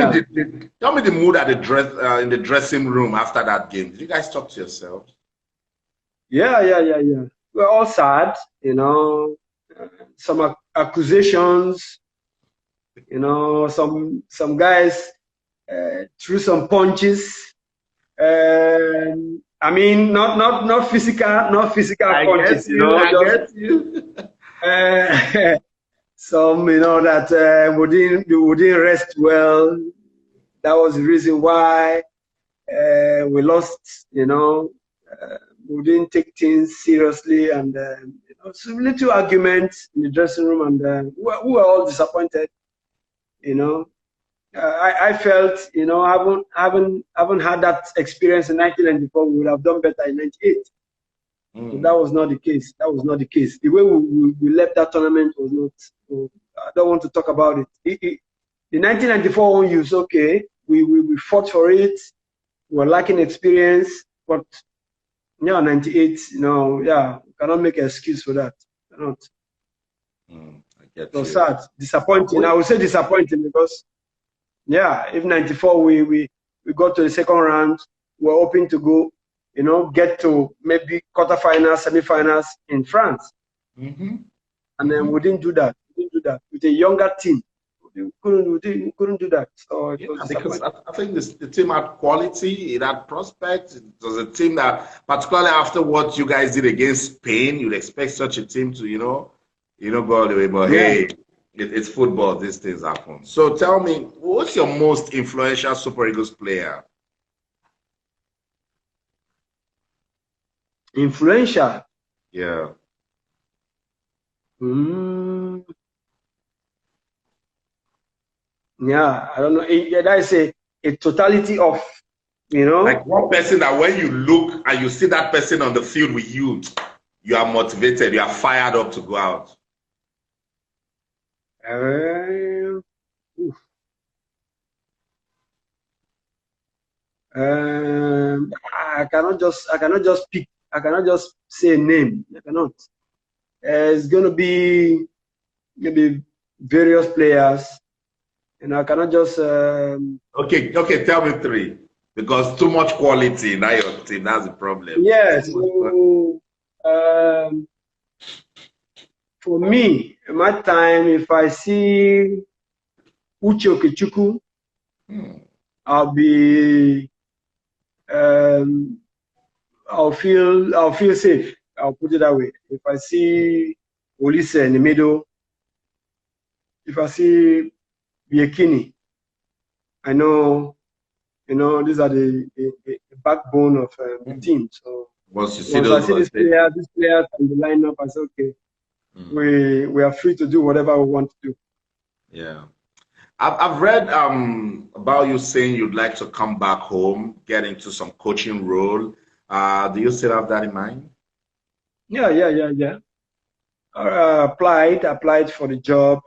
Tell me the mood at the in the dressing room after that game. Did you guys talk to yourselves? Yeah. We're all sad, you know. Some accusations, you know. Some guys threw some punches. I mean, not physical punches, you know. I get you. Some, you know, that we didn't rest well. That was the reason why we lost, you know. We didn't take things seriously, and you know, some little arguments in the dressing room, and we were all disappointed, you know. I felt, you know, haven't had that experience in 1994. We would have done better in 98. So that was not the case. That was not the case. The way we left that tournament was not. I don't want to talk about it. The 1994 one, use okay. We fought for it. We were lacking experience, but yeah, 98. You know, yeah, cannot make an excuse for that. Cannot. I get so sad, disappointing. I would say disappointing because, yeah, if 94 we got to the second round, we're hoping to go, you know, get to maybe quarterfinals, semi-finals in France. And then we didn't do that. We didn't do that with a younger team. We couldn't do that. So it was because I think the team had quality, it had prospects. It was a team that, particularly after what you guys did against Spain, you'd expect such a team to, you know, go all the way. But hey, it's football. These things happen. So tell me, what's your most influential Super Eagles player? Influential? Yeah. Yeah, I don't know. That is a totality of, you know. Like one person that when you look and you see that person on the field with you, you are motivated, you are fired up to go out. I cannot just pick. I cannot just say a name. I cannot. It's going to be maybe various players. And I cannot just. Okay, tell me 3. Because too much quality in your team, that's the problem. Yes. So, for me, in my time, if I see Uche Okechukwu, I'll be. I'll feel safe. I'll put it that way. If I see Olise in the middle, if I see Biekini, I know, you know, these are the backbone of the team. So once I see these players in the lineup, I say, okay, we are free to do whatever we want to do. Yeah. I've read about you saying you'd like to come back home, get into some coaching role. Do you still have that in mind? Yeah. I applied for the job.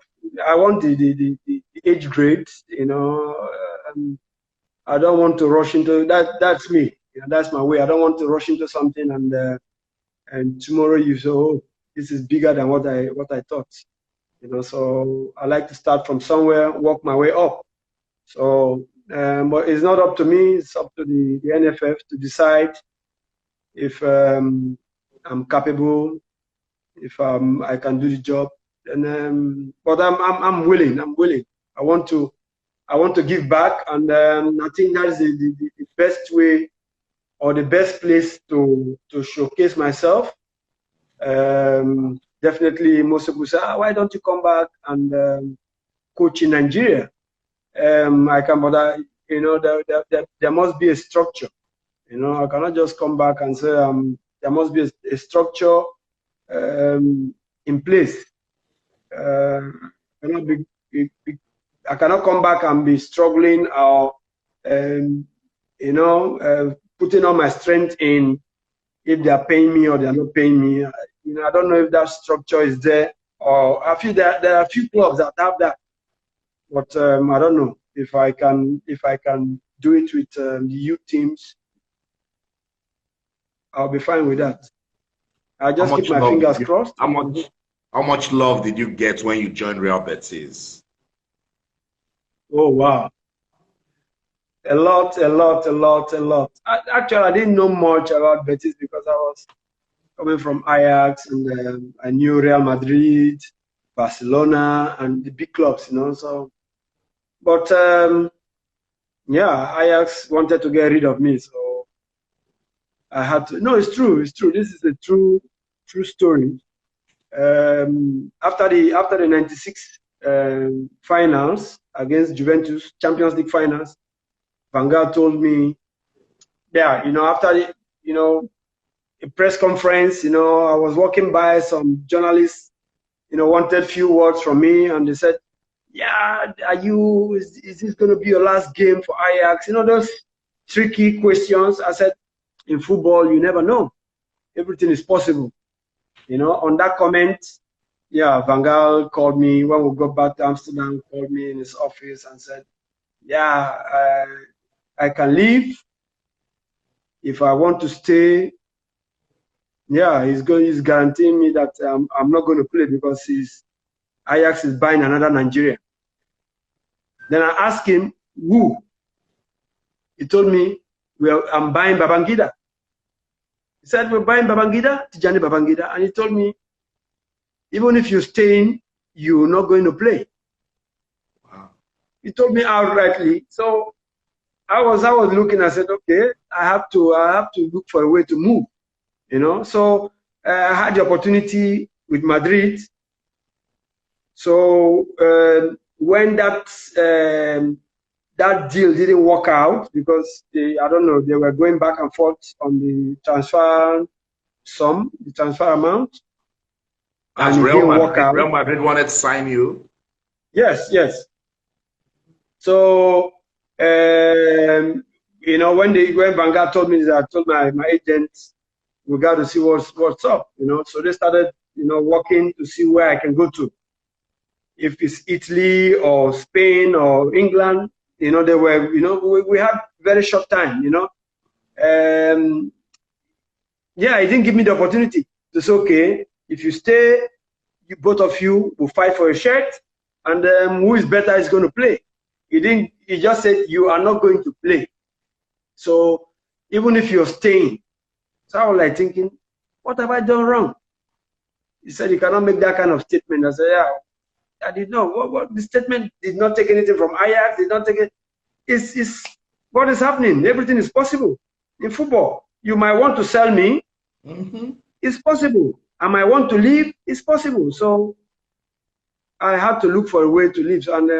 I want the age grade, you know. I don't want to rush into that. That's me. You know, that's my way. I don't want to rush into something and tomorrow you say, oh, this is bigger than what I thought. You know, so I like to start from somewhere, work my way up. So, but it's not up to me. It's up to the NFF to decide if I'm capable, if I can do the job. And but I'm willing. I want to give back, and I think that is the best way or the best place to showcase myself. Definitely, most people say, why don't you come back and coach in Nigeria? I can, but you know, there must be a structure. You know, I cannot just come back and say there must be a structure in place. I cannot come back and be struggling or, you know, putting all my strength in if they are paying me or they are not paying me. You know, I don't know if that structure is there. or there are a few clubs that have that, but I don't know if I can do it with the youth teams. I'll be fine with that. I How just keep much my love did fingers you, crossed. how much love did you get when you joined Real Betis? Oh wow, a lot, a lot, a lot, a lot. Actually, I didn't know much about Betis because I was coming from Ajax, and I knew Real Madrid, Barcelona, and the big clubs, So, but yeah, Ajax wanted to get rid of me, so I had to. No, it's true. It's true. This is a true story. After the '96 finals against Juventus, Champions League finals, Van Gaal told me, yeah, after a press conference, I was walking by, some journalists, wanted few words from me, and they said, yeah, is this going to be your last game for Ajax? Those tricky questions. I said, in football, you never know. Everything is possible. On that comment, yeah, Van Gaal called me when we got back to Amsterdam, called me in his office and said, yeah, I can leave. If I want to stay, yeah, he's guaranteeing me that I'm not going to play because Ajax is buying another Nigerian. Then I asked him, who? He told me, well, I'm buying Babangida. He said, we're buying Babangida, Tijani Babangida. And he told me, even if you're staying, you're not going to play. Wow. He told me outrightly. So I was looking, I said, okay, I have to look for a way to move, So I had the opportunity with Madrid. So when that deal didn't work out because I don't know, they were going back and forth on the transfer amount, As and it didn't work out. Real Madrid wanted to sign you. Yes. So when Van Gaal told me that, I told my agent, we got to see what's up, So they started, working to see where I can go to. If it's Italy or Spain or England, they were, we had very short time, Yeah, he didn't give me the opportunity to say, okay, if you stay, both of you will fight for a shirt, and who is better is going to play. He just said, you are not going to play. So even if you're staying, so I was like thinking, what have I done wrong? He said, you cannot make that kind of statement. I said, yeah, I did not. What the statement did not take anything from Ajax, did not take it. It's what is happening. Everything is possible in football. You might want to sell me. It's possible. I might want to leave. It's possible. So I had to look for a way to leave. And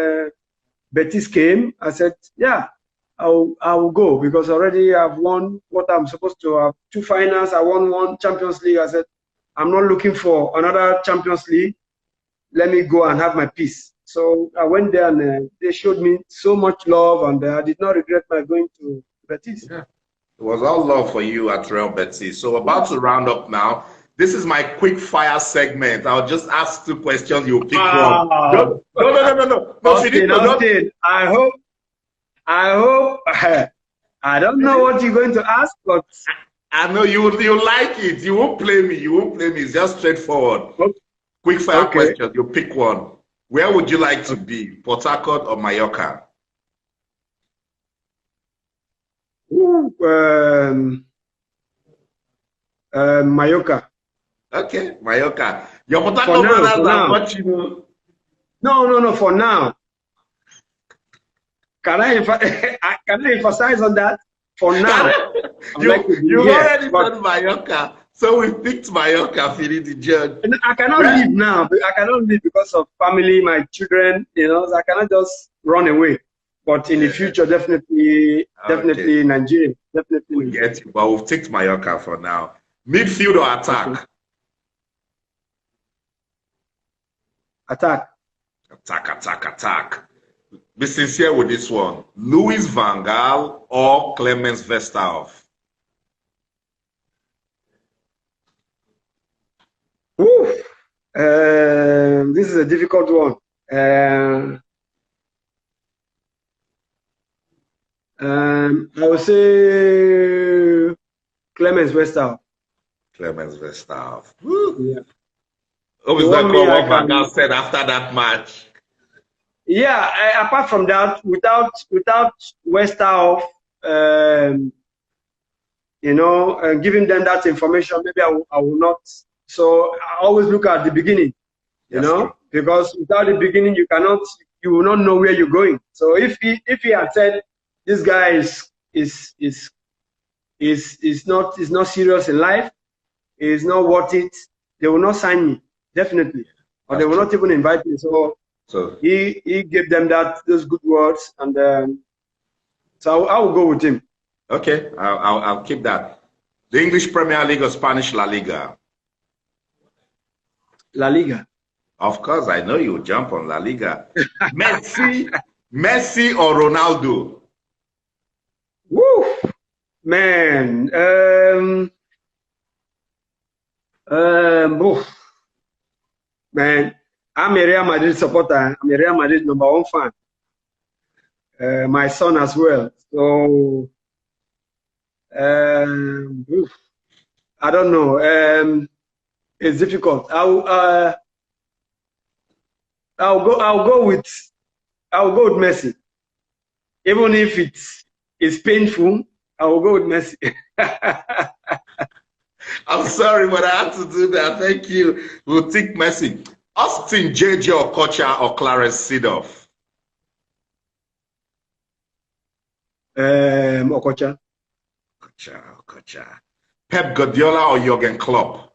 Betis came. I said, yeah, I will go because already I've won what I'm supposed to have. 2 finals. I won 1 Champions League. I said, I'm not looking for another Champions League. Let me go and have my peace. So I went there, and they showed me so much love, and I did not regret my going to Betis. Yeah. It was all love for you at Real Betis. So about to round up now. This is my quick fire segment. I'll just ask 2 questions. You pick one. No. Austin, I hope. I don't know what you're going to ask, but I know you like it. You won't play me. It's just straightforward. Quick fire question. You pick one. Where would you like to be? Port Harcourt or Mallorca? Mallorca. Okay, Mallorca. Your Port Harcourt brothers are watching you. No. For now. Can I emphasize on that? For now. you already said Mallorca. So we picked Mallorca, Finidi, Judge. I cannot leave now. I cannot leave because of family, my children, So I cannot just run away. But in the future, definitely Nigeria. Definitely. We get you, but we've picked Mallorca for now. Midfield or attack? Attack. Attack. Be sincere with this one. Louis Van Gaal or Clemens Vesterhoff? This is a difficult one. I would say Clemens Westerhoff. Clemens Verstappen. Yeah. Who is that call what Van Gaal said after that match? Yeah, apart from that, without Westerhoff, giving them that information, maybe I will not. So I always look at the beginning, because without the beginning, you will not know where you're going. So if he had said this guy is not serious in life, is not worth it, they will not sign me, definitely, or they will not even invite me. So he gave them those good words, and so I will go with him. Okay, I'll keep that. The English Premier League or Spanish La Liga? La Liga. Of course, I know you jump on La Liga. Messi or Ronaldo? Woo, man. Man, I'm a Real Madrid supporter. I'm a Real Madrid #1 fan. My son as well. So I don't know. It's difficult. I'll go with Messi. Even if it's painful, I will go with Messi. I'm sorry, but I have to do that. Thank you. We'll take Messi. Austin JJ Okocha or Clarence Seedorf? Okocha. Okocha. Pep Guardiola or Jurgen Klopp?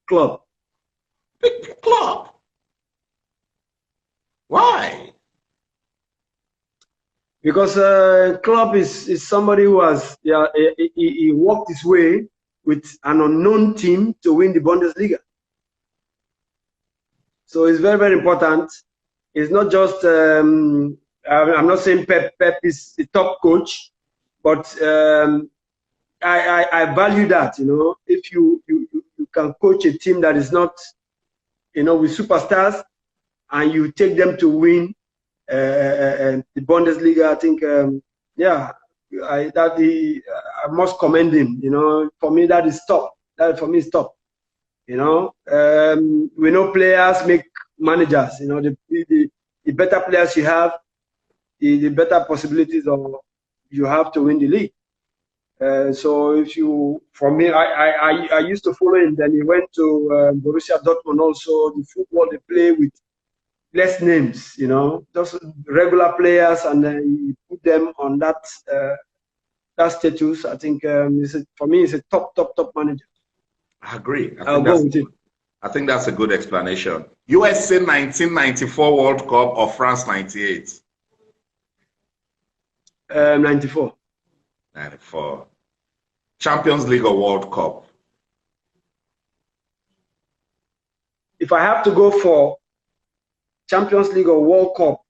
Klopp. Klopp? Why? Because Klopp is somebody who has he worked his way with an unknown team to win the Bundesliga. So it's very, very important. It's not just I'm not saying Pep is the top coach, but I value that. If you can coach a team that is not with superstars, and you take them to win the Bundesliga, I think I must commend him. For me that is top. That for me is top. We know players make managers. The better players you have, the better possibilities you have to win the league. So for me, I used to follow him. Then he went to Borussia Dortmund. Also, the football they play with less names, just regular players, and he put them on that status. I think for me, it's a top manager. I agree. I'll go with it. I think that's a good explanation. USA 1994 World Cup or France 98? 94. 94. Champions League or World Cup? If I have to go for Champions League or World Cup,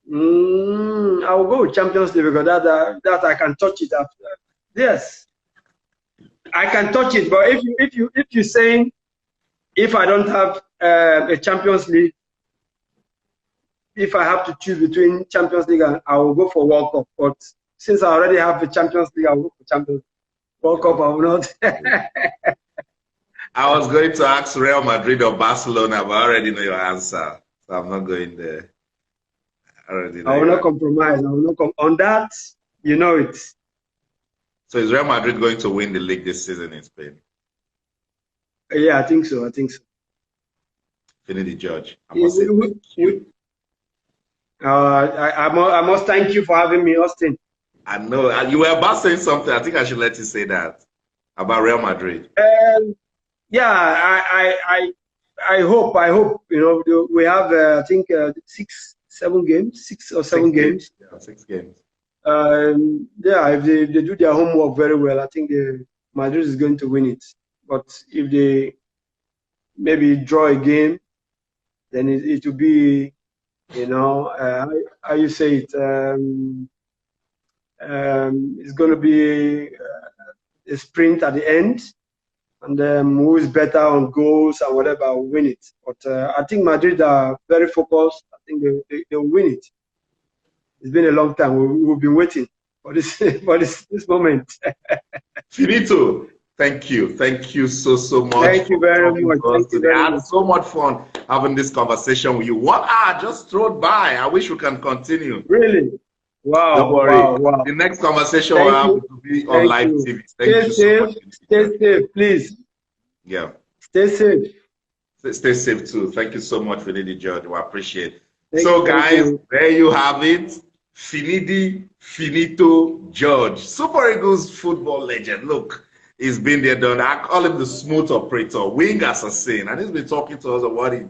I will go with Champions League, because that I can touch it after. Yes, I can touch it. But if you're saying if I don't have a Champions League, if I have to choose between Champions League, I will go for World Cup. But since I already have a Champions League, I will go for Champions League. World Cup, I will not. I was going to ask Real Madrid or Barcelona, but I already know your answer. So I'm not going there. I will not compromise. I will not on that. You know it. So is Real Madrid going to win the league this season in Spain? Yeah, I think so. Finidi George. I must thank you for having me, Austin. I know. You were about saying something. I think I should let you say that about Real Madrid. I hope. We have I think 6 or 7 games. Yeah, 6 games. If they do their homework very well, I think Madrid is going to win it. But if they maybe draw a game, then it will be, how you say it, it's going to be a sprint at the end. and who is better on goals and whatever will win it. But I think Madrid are very focused. I think they'll win it. It's been a long time. We've been waiting for this for this moment. Finito, thank you. Thank you so much. Thank you very much. Thank you very I had much. so much fun having this conversation with you. 1 hour just strode by. I wish we can continue. Really? Wow. Don't worry. Wow. The next conversation will have to be on live TV. Thank you so much. Stay safe, please. Yeah. Stay safe. Stay safe too. Thank you so much, Finidi George. We appreciate it. Thank So, you, guys, there you have it. Finidi Finito George, Super Eagles football legend. Look, he's been there, done. I call him the smooth operator, wing assassin, and he's been talking to us about what it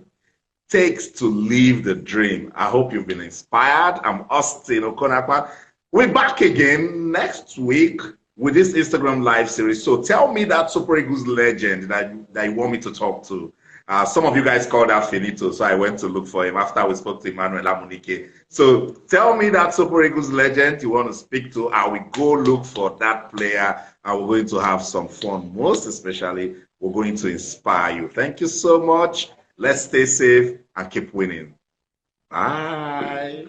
takes to live the dream. I hope you've been inspired. I'm Austin Okonakwa. We're back again next week with this Instagram live series. So tell me that Super Eagles legend that you want me to talk to. Some of you guys called out Finito, so I went to look for him after we spoke to Emmanuel Amunike. So tell me that Super Eagles legend you want to speak to. I will go look for that player, and we're going to have some fun. Most especially, we're going to inspire you. Thank you so much. Let's stay safe and keep winning. Bye.